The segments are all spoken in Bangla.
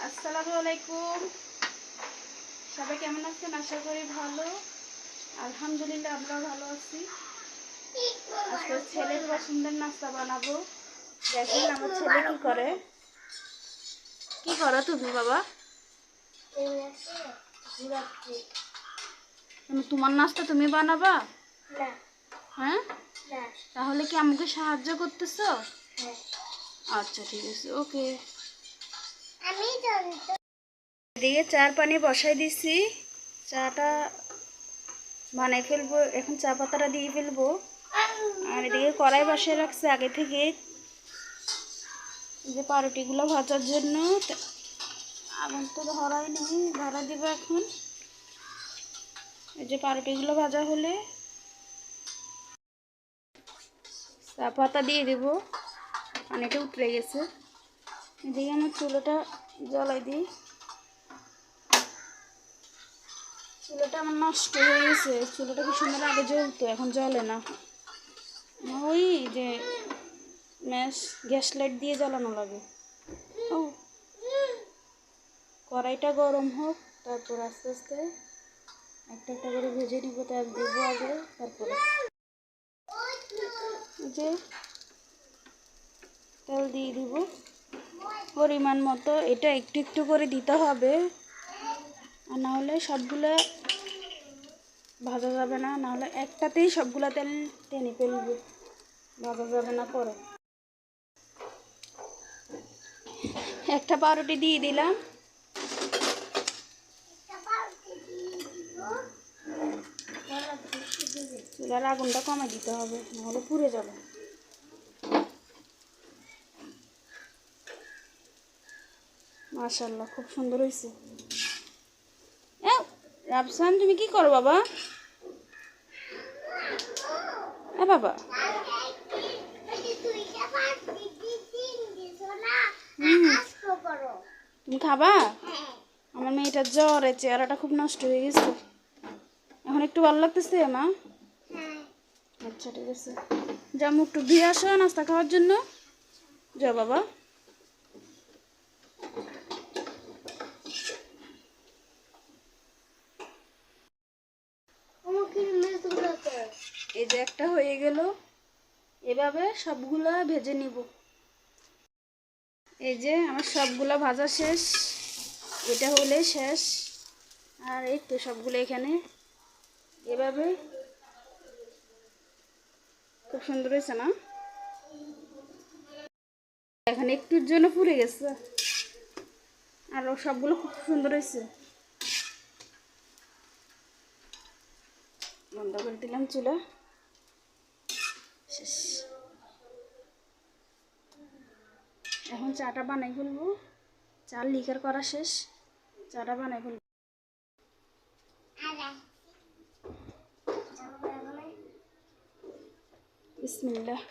আসসালামু আলাইকুম। সবাই কেমন আছেন? আশা করি ভালো। আলহামদুলিল্লাহ আমরা ভালো আছি। আজকে ছেলের পছন্দের নাস্তা বানাবো। দেখেন আমার ছেলে কি করে। কি করো তুমি বাবা? তোমার নাস্তা তুমি বানাবা? হ্যাঁ, তাহলে কি আমাকে সাহায্য করতেছো? আচ্ছা ঠিক আছে, ওকে। এদিকে চার পানি বসাই দিছি, চাটা বানাই ফেলবো এখন, চা পাতাটা দিয়ে ফেলবো। আর এদিকে কড়াই বসিয়ে রাখছে আগে থেকে যে পাউরুটিগুলো ভাজার জন্য। আগুন তো ধরাই নেই, ধরা দিব এখন। এই যে পাউরুটিগুলো ভাজা হলে চা পাতা দিয়ে দেবো, পানিটা উতরে গেছে। এদিকে আমার চুলোটা জ্বালাই দিই। চুলোটা আমার নষ্ট হয়ে গেছে, চুলোটা কি সুন্দর আগে জ্বলতো, এখন জ্বলে না। ওই যে গ্যাস লাইট দিয়ে জ্বালানো লাগে। ও, কড়াইটা গরম হোক, তারপর আস্তে আস্তে একটা একটা করে ভেজে নিব। তেল দেবো আগে, তারপরে যে তেল দিয়ে দিব পরিমাণ মতো। এটা একটু একটু করে দিতে হবে, আর নাহলে সবগুলো ভাজা যাবে না, নাহলে একটাতেই সবগুলো তেল টেনে ফেলবে, ভাজা যাবে না পরে। একটা পাউরুটি দিয়ে দিলাম। চুলার আগুনটা কমে দিতে হবে, নাহলে পুড়ে যাবে। মাশাআল্লাহ, খুব সুন্দর হয়েছে। রাফসান, তুমি কি করো বাবা? বাবা, তুমি খাবা? আমার মেয়েটার জ্বর, চেহারাটা খুব নষ্ট হয়ে গেছে। এখন একটু ভালো লাগতেছে মা? আচ্ছা ঠিক আছে, যা মুখ টুক ধুয়ে আসো নাস্তা খাওয়ার জন্য। যা বাবা। এই যে একটা হয়ে গেল, এভাবে সবগুলা ভেজে নিব। এই যে আমার সবগুলা ভাজা শেষ, এটা হলে শেষ। আর এই তো সবগুলো এখানে এভাবে, খুব সুন্দর হয়েছে না? এখন একটুর জন্য পুড়ে গেছে, আর সবগুলো খুব সুন্দর হয়েছে। বন্ধ করে দিলাম চুলা, শেষ। এখন চাটা বানাই ফেলবো। চাল লিকার করা শেষ, চাটা বানাই ফেলবো। বিসমিল্লাহ।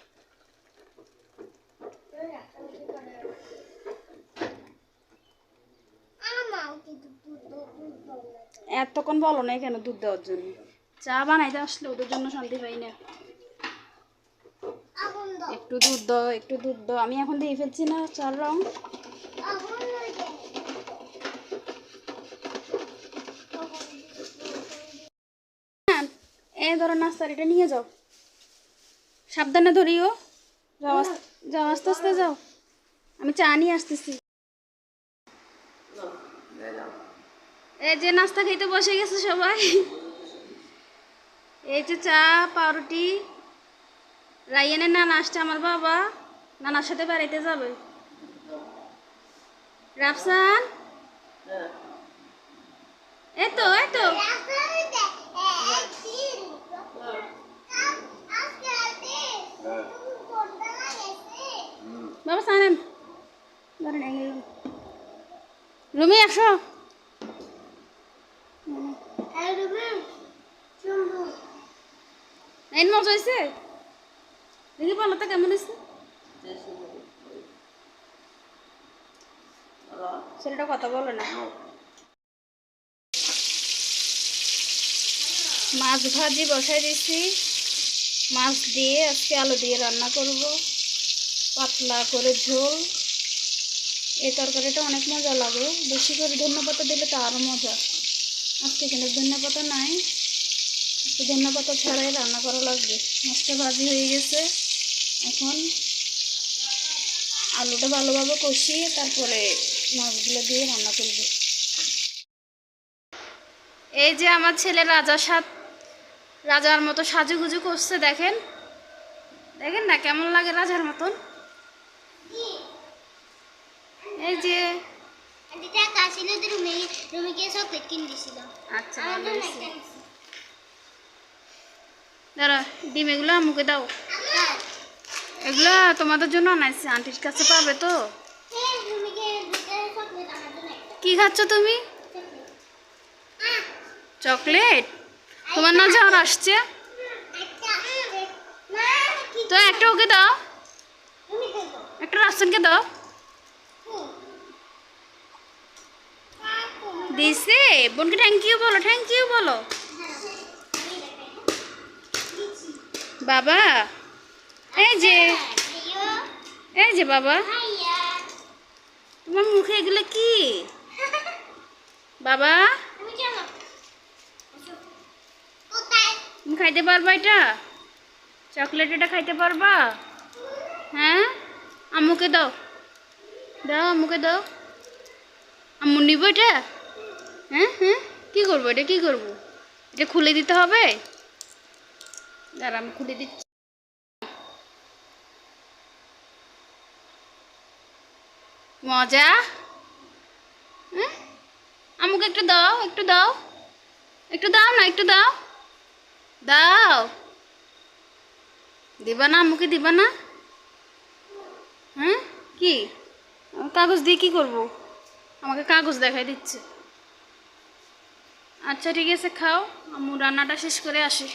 এতক্ষণ বলো না কেন দুধ দেওয়ার জন্য? চা বানাইতে আসলে ওদের জন্য শান্তি পাই না। একটু দুধ দাও, একটু দুধ দাও। আমি এখন দিয়ে ফেলছি না চার রং। হ্যাঁ, এই ধরো নাস্তার এটা নিয়ে যাও, সাবধানে ধরিও। যাও যাও, আস্তে আস্তে যাও, আমি চা নিয়ে আসতেছি। এই যে নাস্তা খেতে বসে গেছে সবাই। এই যে চা, পাউরুটি। রাইয়ানের নানা আসছে, আমার বাবা নানার সাথে বাড়িতে যাবে। রাফসান, এই তো এই তো। বাবা সানেন, ধরেন রুমি আসো। এই মজা হয়েছে, দেখি বলো তো কেমন হয়েছে। ছেলেটা কথা বলে না। মাছ ভাজি বসাই দিয়েছি, মাছ দিয়ে আজকে আলু দিয়ে রান্না করব, পাতলা করে ঝোল। এই তরকারিটা অনেক মজা লাগে, বেশি করে ধনেপাতা দিলে তো আরও মজা। আজকে কিন্তু ধনেপাতা নাই, ধনেপাতা ছাড়াই রান্না করা লাগবে। মাছটা ভাজি হয়ে গেছে, এখন আলুটা ভালোভাবে কষিয়ে তারপরে মাছগুলো দিয়ে রান্না করব। এই যে আমার ছেলে রাজার মতো সাজুগুজু করছে, দেখেন দেখেন না কেমন লাগে রাজার মতন। এই যে আচ্ছা দাঁড়া, ডিম এগুলো মুখে দাও, এগুলো তোমাদের জন্য আনাইছি, আন্টির কাছে পাবে তো। কি খাচ্ছ তুমি? চকলেট? তোমার না জ্বর আসছে তো একটা ওকে দাও, একটা রাফসানকে দাও। দিছে, বোনকে থ্যাংক ইউ বলো, থ্যাংক ইউ বলো। বাবা এই যে বাবা, তোমার মুখে এগুলো কি বাবা? তুমি খাইতে পারবা এটা? চকলেট এটা খাইতে পারবা? হ্যাঁ, আম্মুকে দাও, দাও আম্মুকে দাও। আম্মু নিব এটা? হ্যাঁ হ্যাঁ, কী করবো এটা, কী করবো? এটা খুলে দিতে হবে, দাঁড়া আমি খুলে দিচ্ছি। মজা? হ্যাঁ, আম্মুকে একটু দাও, একটু দাও, একটু দাও না, একটু দাও, দাও। দিবা না আম্মুকে, দিবা না? হ্যাঁ, কি কাগজ দিয়ে কি করব? আমাকে কাগজ দেখাই দিচ্ছে। আচ্ছা ঠিক আছে, খাও, আম্মু রান্নাটা শেষ করে আসি।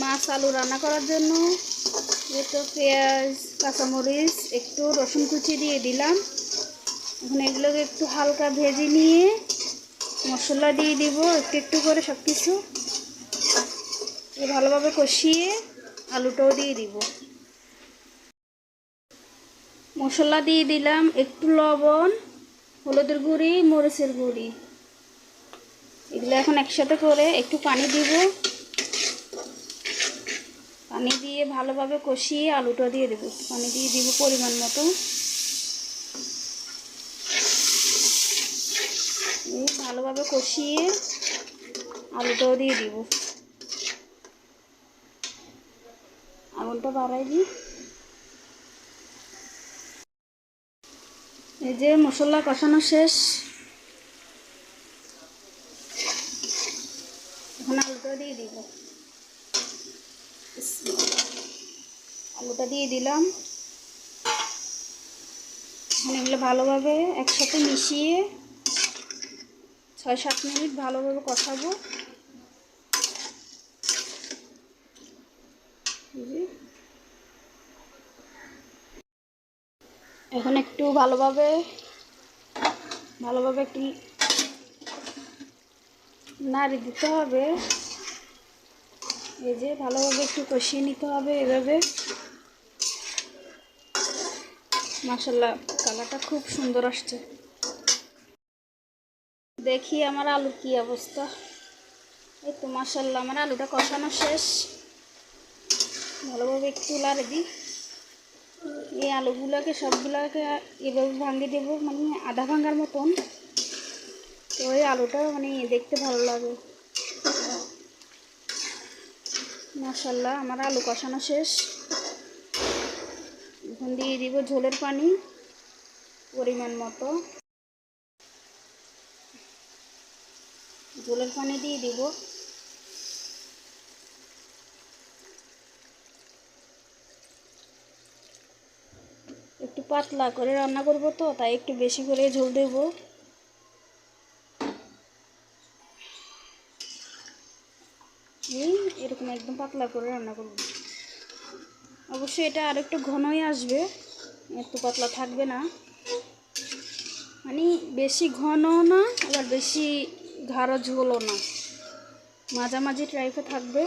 মাছ আলু রান্না করার জন্য তো পেঁয়াজ, কাঁচামরিচ, একটু রসুন কুচি দিয়ে দিলাম। এখন এগুলোকে একটু হালকা ভেজে নিয়ে মশলা দিয়ে দিব একটু একটু করে সব কিছু, ভালোভাবে কষিয়ে আলুটাও দিয়ে দিব। মশলা দিয়ে দিলাম একটু লবণ, হলুদের গুঁড়ি, মরিচের গুঁড়ি, এগুলো এখন একসাথে করে একটু পানি দিব। পানি দিয়ে ভালোভাবে কষিয়ে আলুটা দিয়ে দেব, পানি দিয়ে দিব পরিমাণ মতো। ভালোভাবে কষিয়ে আলুটাও দিয়ে দিব। আগুনটা বাড়াই দিই। এই যে মশলা কষানো শেষ, এখন আলুটা দিয়ে দিব। আলুটা দিয়ে দিলাম, এখন এগুলো ভালোভাবে একসাথে মিশিয়ে 6-7 মিনিট ভালোভাবে কষাবো। এখন একটু ভালোভাবে একটু নাড়ি দিতে হবে। এই যে ভালোভাবে একটু কষিয়ে নিতে হবে এভাবে। মাশাআল্লাহ কালারটা খুব সুন্দর আসছে। দেখি আমার আলুর কি অবস্থা। এই তো মাশাআল্লাহ আমার আলুটা কষানো শেষ, ভালোভাবে একটু লাড়ে দিই। এই আলুগুলোকে সবগুলোকে এভাবে ভাঙিয়ে দেবো, মানে আধা ভাঙার মতন, তো ওই আলুটা মানে দেখতে ভালো লাগে। মাশাআল্লাহ আমার আলু কষানো শেষ, এখন দিয়ে দিব ঝোলের পানি পরিমাণ মতো। ঝোলের পানি দিয়ে দিব। একটু পাতলা করে রান্না করব তো, তাই একটু বেশি করে ঝোল দেব। এরকম একদম পাতলা করে রান্না করব। অবশ্যই এটা আর একটু ঘনই আসবে, একটু পাতলা থাকবে না, মানে বেশি ঘনও না আবার বেশি গাঢ় ঝোলও না, মাঝামাঝি টাইপে থাকবে।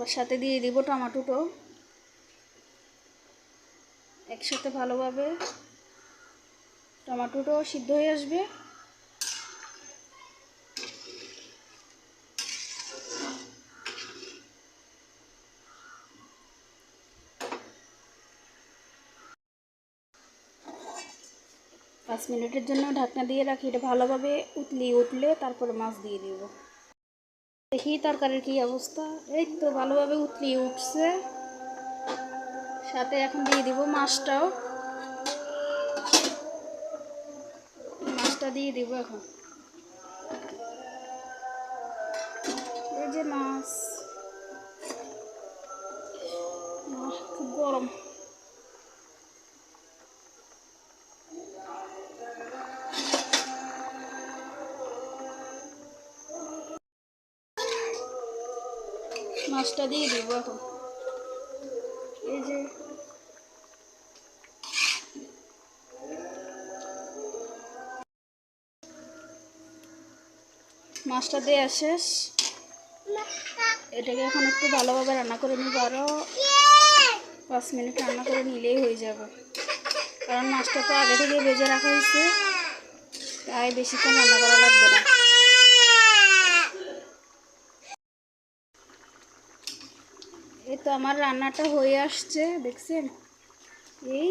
আবার সাথে দিয়ে দিব টমেটোটো একসাথে ভালোভাবে টমেটোটাও সিদ্ধ হয়ে আসবে। পাঁচ মিনিটের জন্য ঢাকনা দিয়ে রাখি, এটা ভালোভাবে উঠলে তারপরে মাছ দিয়ে দিব। দেখি তরকারির কি অবস্থা। এই তো ভালোভাবে উতলিয়ে উঠছে, সাথে এখন দিয়ে দিব মাছটাও। মাছটা দিয়ে দিব এখন। এই যে মাছ, খুব গরম। মাছটা দিয়ে দিব এখন। এই যে মাছটা দেওয়া শেষ, এটাকে এখন একটু ভালোভাবে রান্না করে নিব। আরও 5 মিনিট রান্না করে নিলেই হয়ে যাবে, কারণ মাছটা তো আগে থেকে ভেজে রাখা হয়েছে, তাই বেশিক্ষণ রান্না করা লাগবে না। এই তো আমার রান্নাটা হয়ে আসছে, দেখছেন। এই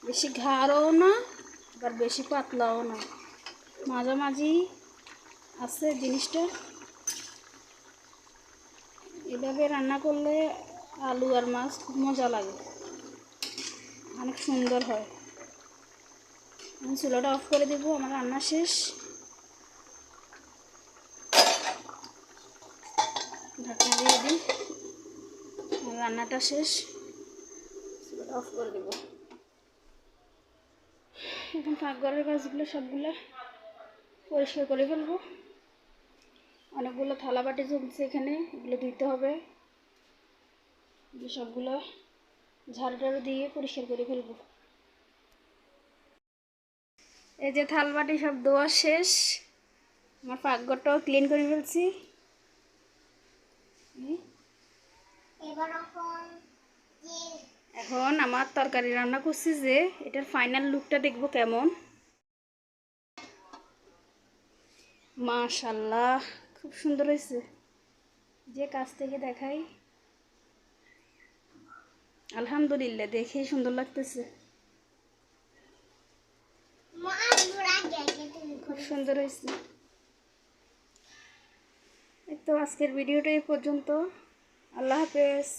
বেশি ঘাড়ও না আবার বেশি পাতলাও না, মাঝামাঝি আছে জিনিসটা। এভাবে রান্না করলে আলু আর মাছ খুব মজা লাগে, অনেক সুন্দর হয়। আমি চুলাটা অফ করে দেবো, আমার রান্না শেষ। ঢাকনা দিয়ে দিই, আমার রান্নাটা শেষ। চুলাটা অফ করে দেবো। এখন পাকঘরের কাজগুলো সবগুলো পরিষ্কার করে ফেলবো। অনেকগুলো থালা বাটি জমছে এখানে, এগুলো ধুইতে হবে। সবগুলো ঝাড়ু টাড়ু দিয়ে পরিষ্কার করে ফেলবো। এই যে থাল বাটি সব ধোয়া শেষ, আমার পাকঘরটাও ক্লিন করে ফেলছি। এখন আমার তরকারি রান্না করছি, যে এটার ফাইনাল লুকটা দেখবো কেমন। মাশাআল্লাহ, খুব সুন্দর হয়েছে। যে কাছ থেকে দেখাই, আলহামদুলিল্লাহ, দেখেই সুন্দর লাগতেছে, খুব সুন্দর হয়েছে। এই তো আজকের ভিডিওটা এই পর্যন্ত। আল্লাহ হাফেজ।